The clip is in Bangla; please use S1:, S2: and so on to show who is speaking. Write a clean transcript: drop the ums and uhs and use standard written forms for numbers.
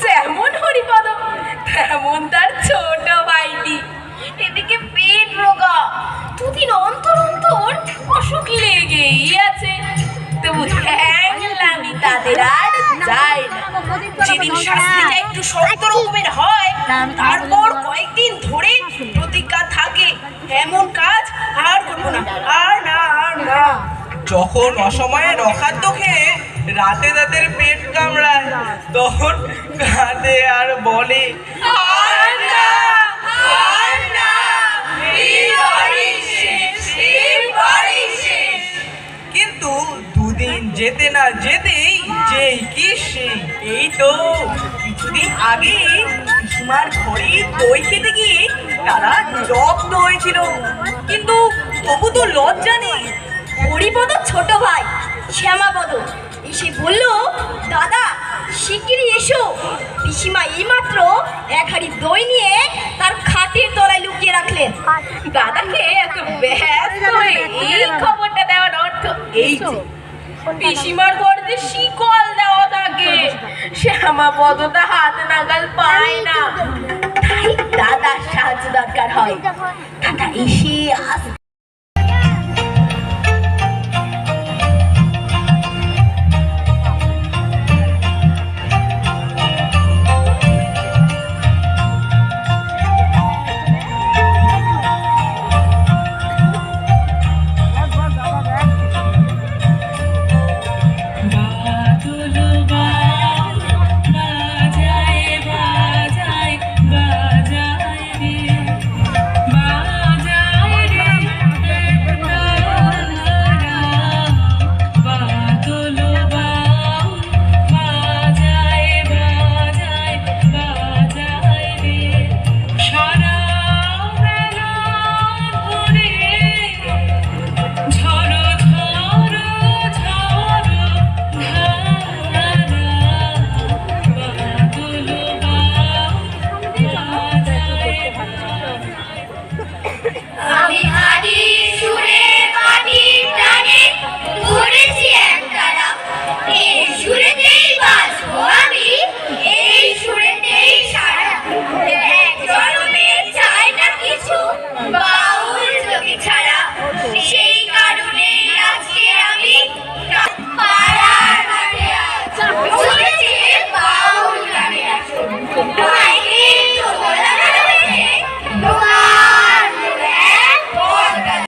S1: যেমন হরিপদ তেমন তার ছোট ভাইটি, এদিকে পেট রোগা, দুদিন অন্তর অন্তর অসুখ লেগেই আছে। তবু হ্যাংলামি তাদের আর যায় না। যেদিন শাস্তিটা একটু শক্ত রকমের হয়, তারপর কয়েকদিন ধরে প্রতিজ্ঞা থাকে এমন কাজ আর করবো না, আর না, আর না।
S2: যখন অসময়ে অখাদ্য খেয়ে রাতে তাদের পেট কামড়ায়, তখন কাঁদে আর বলে
S1: আর না, আর না, এবারই শেষ, এবারই শেষ।
S2: কিন্তু দুদিন যেতে না যেতেই যেই কি সেই। এই তো কিছুদিন আগে পিসিমার ঘরে দই খেতে গিয়ে তারা জব্দ হয়েছিল, কিন্তু তবু তো লজ্জা নেই।
S1: হরিপদ ছোট ভাই শ্যামাপদ এসে বলল, দাদা শিগগিরই এসো। পিসিমা এইমাত্র এক হাঁড়ি দই নিয়ে তার খাটের তলায় লুকিয়ে রাখলেন। দাদাকে এত ব্যস্ত হয়ে এই খবরটা দেওয়ার অর্থ এই যে পিসিমার ঘরে যে শিকল দেওয়া থাকে, শ্যামাপদটা হাত নাগাল পায় না। তাই দাদার সাহায্য দরকার হয়। দাদা এসে